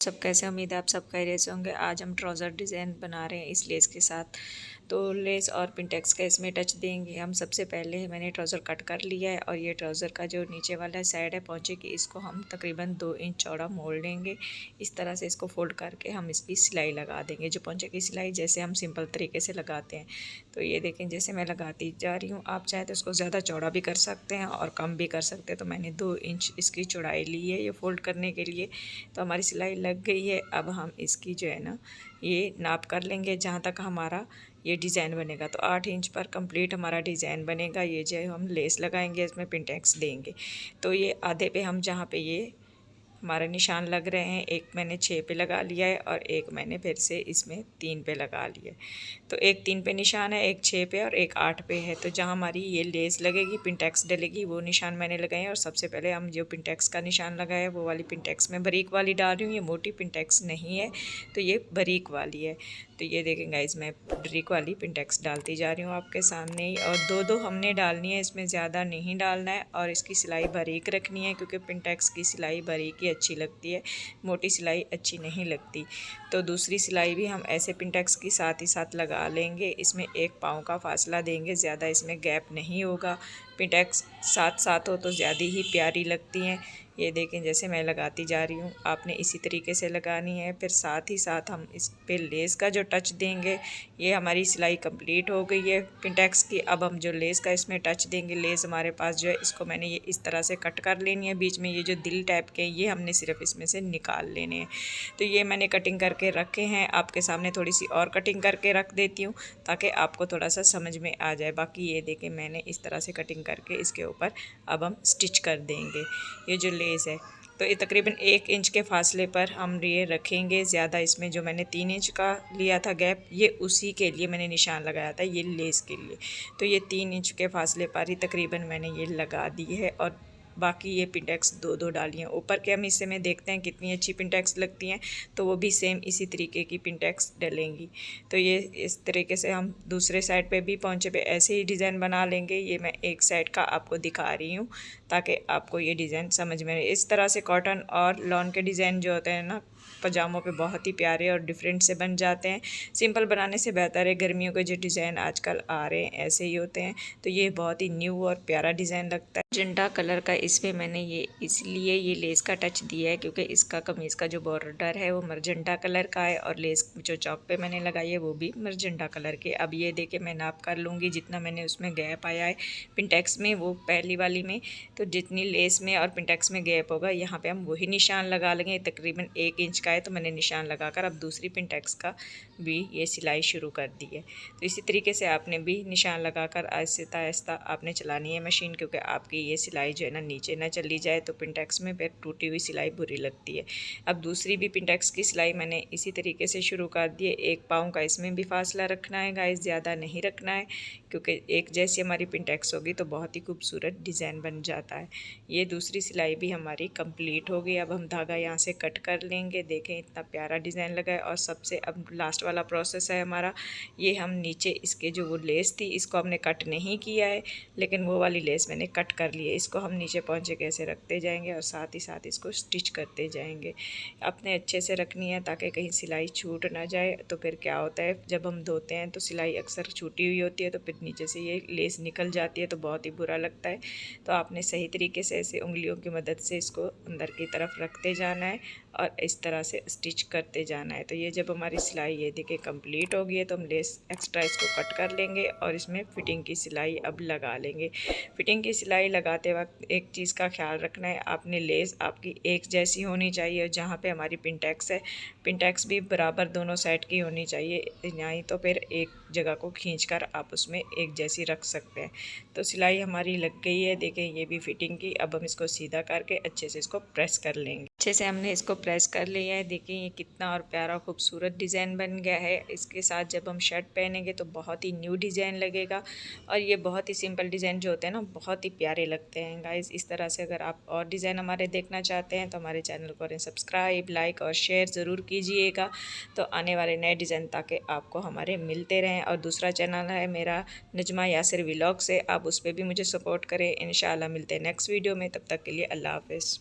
सब कैसे, उम्मीद है आप सब खैरियत से होंगे। आज हम ट्राउज़र डिज़ाइन बना रहे हैं इस लेस के साथ। तो लेस और पिंटेक्स का इसमें टच देंगे हम। सबसे पहले मैंने ट्राउज़र कट कर लिया है और ये ट्राउज़र का जो नीचे वाला साइड है पहुँचे कि इसको हम तकरीबन 2 इंच चौड़ा मोड़ लेंगे। इस तरह से इसको फोल्ड करके हम इसकी सिलाई लगा देंगे, जो पहुँचे की सिलाई जैसे हम सिंपल तरीके से लगाते हैं। तो ये देखें जैसे मैं लगाती जा रही हूँ। आप चाहे तो इसको ज़्यादा चौड़ा भी कर सकते हैं और कम भी कर सकते हैं। तो मैंने 2 इंच इसकी चौड़ाई ली है ये फोल्ड करने के लिए। तो हमारी सिलाई लग गई है। अब हम इसकी जो है ना ये नाप कर लेंगे जहाँ तक हमारा ये डिज़ाइन बनेगा। तो 8 इंच पर कंप्लीट हमारा डिज़ाइन बनेगा। ये जो हम लेस लगाएंगे इसमें पिंटेक्स देंगे। तो ये आधे पे हम जहाँ पे ये हमारे निशान लग रहे हैं, एक मैंने 6 पे लगा लिया है और एक मैंने फिर से इसमें 3 पे लगा लिया है। तो एक 3 पे निशान है, एक 6 पे और एक 8 पे है। तो जहाँ हमारी ये लेस लगेगी, पिंटेक्स डलेगी, वो निशान मैंने लगाए हैं। और सबसे पहले हम जो पिंटेक्स का निशान लगाया है वो वाली पिंटेक्स में बारीक वाली डाल रही हूँ। ये मोटी पिंटेक्स नहीं है, तो ये बारीक वाली है। तो ये देखें गाइस, मैं बारीक वाली पिंटेक्स डालती जा रही हूँ आपके सामने ही। और दो दो हमने डालनी है, इसमें ज़्यादा नहीं डालना है। और इसकी सिलाई बारीक रखनी है क्योंकि पिंटेक्स की सिलाई बारीक ही अच्छी लगती है, मोटी सिलाई अच्छी नहीं लगती। तो दूसरी सिलाई भी हम ऐसे पिंटेक्स की साथ ही साथ लगा लेंगे। इसमें 1 पाँव का फासला देंगे, ज़्यादा इसमें गैप नहीं होगा। पिंटेक्स साथ साथ हो तो ज़्यादा ही प्यारी लगती हैं। ये देखें जैसे मैं लगाती जा रही हूँ, आपने इसी तरीके से लगानी है। फिर साथ ही साथ हम इस पे लेस का जो टच देंगे, ये हमारी सिलाई कंप्लीट हो गई है पिंटेक्स की। अब हम जो लेस का इसमें टच देंगे, लेस हमारे पास जो है इसको मैंने ये इस तरह से कट कर लेनी है। बीच में ये जो दिल टाइप के ये हमने सिर्फ इसमें से निकाल लेने हैं। तो ये मैंने कटिंग करके रखे हैं, आपके सामने थोड़ी सी और कटिंग करके रख देती हूँ ताकि आपको थोड़ा सा समझ में आ जाए। बाकी ये देखें मैंने इस तरह से कटिंग करके इसके ऊपर अब हम स्टिच कर देंगे ये जो लेस है। तो ये तकरीबन 1 इंच के फासले पर हम ये रखेंगे। ज़्यादा इसमें जो मैंने 3 इंच का लिया था गैप, ये उसी के लिए मैंने निशान लगाया था, ये लेस के लिए। तो ये 3 इंच के फासले पर ही तकरीबन मैंने ये लगा दी है। और बाकी ये पिंटेक्स 2-2 डाली हैं। ऊपर के हम हिस्से में देखते हैं कितनी अच्छी पिंटेक्स लगती हैं, तो वो भी सेम इसी तरीके की पिंटेक्स डलेंगी। तो ये इस तरीके से हम दूसरे साइड पे भी पहुँचे पे ऐसे ही डिज़ाइन बना लेंगे। ये मैं एक साइड का आपको दिखा रही हूँ ताकि आपको ये डिज़ाइन समझ में आए। इस तरह से कॉटन और लॉन के डिज़ाइन जो होते हैं ना पजामों पे, बहुत ही प्यारे और डिफरेंट से बन जाते हैं। सिंपल बनाने से बेहतर है, गर्मियों के जो डिज़ाइन आजकल आ रहे हैं ऐसे ही होते हैं। तो ये बहुत ही न्यू और प्यारा डिज़ाइन लगता है। मजेंटा कलर का इस पर मैंने ये इसलिए ये लेस का टच दिया है क्योंकि इसका कमीज़ का जो बॉर्डर है वो मजेंटा कलर का है और लेस जो चौक पे मैंने लगाई है वो भी मजेंटा कलर के। अब ये देखे मैं नाप कर लूँगी जितना मैंने उसमें गैप आया है पिंटेक्स में, वो पहली वाली में। तो जितनी लेस में और पिंटेक्स में गैप होगा यहाँ पे हम वही निशान लगा लेंगे। तकरीबन 1 इंच का है तो मैंने निशान लगाकर अब दूसरी पिंटेक्स का भी ये सिलाई शुरू कर दी है। तो इसी तरीके से आपने भी निशान लगाकर आहिस्ता आहिस्ता आपने चलानी है मशीन, क्योंकि आपकी ये सिलाई जो है ना नीचे ना चली जाए तो पिंटेक्स में फिर टूटी हुई सिलाई बुरी लगती है। अब दूसरी भी पिंटेक्स की सिलाई मैंने इसी तरीके से शुरू कर दी है। 1 पाँव का इसमें भी फासला रखना है गाइस, ज़्यादा नहीं रखना है क्योंकि एक जैसी हमारी पिंटेक्स होगी तो बहुत ही खूबसूरत डिज़ाइन बन जाता है। ये दूसरी सिलाई भी हमारी कंप्लीट हो गई। अब हम धागा यहाँ से कट कर लेंगे। देखें इतना प्यारा डिज़ाइन लगा है। और सबसे अब लास्ट वाला प्रोसेस है हमारा, ये हम नीचे इसके जो वो लेस थी इसको हमने कट नहीं किया है, लेकिन वो वाली लेस मैंने कट कर ली है। इसको हम नीचे पहुँचे कैसे रखते जाएंगे और साथ ही साथ इसको स्टिच करते जाएंगे। अपने अच्छे से रखनी है ताकि कहीं सिलाई छूट ना जाए। तो फिर क्या होता है जब हम धोते हैं तो सिलाई अक्सर छूटी हुई होती है तो फिर नीचे से ये लेस निकल जाती है तो बहुत ही बुरा लगता है। तो आपने सही तरीके से ऐसे उंगलियों की मदद से इसको अंदर की तरफ रखते जाना है और इस तरह से स्टिच करते जाना है। तो ये जब हमारी सिलाई ये देखिए कंप्लीट हो गई है तो हम लेस एक्स्ट्रा इसको कट कर लेंगे और इसमें फिटिंग की सिलाई अब लगा लेंगे। फिटिंग की सिलाई लगाते वक्त एक चीज़ का ख्याल रखना है, आपने लेस आपकी एक जैसी होनी चाहिए और जहाँ पे हमारी पिंटेक्स है पिंटेक्स भी बराबर दोनों साइड की होनी चाहिए, नहीं तो फिर एक जगह को खींचकर आप उसमें एक जैसी रख सकते हैं। तो सिलाई हमारी लग गई है, देखें ये भी फिटिंग की। अब हम इसको सीधा करके अच्छे से इसको प्रेस कर लेंगे। अच्छे से हमने इसको प्रेस कर लिया है। देखिए ये कितना और प्यारा खूबसूरत डिज़ाइन बन गया है। इसके साथ जब हम शर्ट पहनेंगे तो बहुत ही न्यू डिज़ाइन लगेगा और ये बहुत ही सिंपल डिज़ाइन जो होते हैं ना बहुत ही प्यारे लगते हैं गाइस। इस तरह से अगर आप और डिज़ाइन हमारे देखना चाहते हैं तो हमारे चैनल को करें सब्सक्राइब, लाइक और शेयर ज़रूर कीजिएगा तो आने वाले नए डिज़ाइन ताकि आपको हमारे मिलते रहें। और दूसरा चैनल है मेरा नजमा यासिर व्लॉग से, आप उस पर भी मुझे सपोर्ट करें। इंशाल्लाह मिलते हैं नेक्स्ट वीडियो में, तब तक के लिए अल्लाह हाफ़िज़।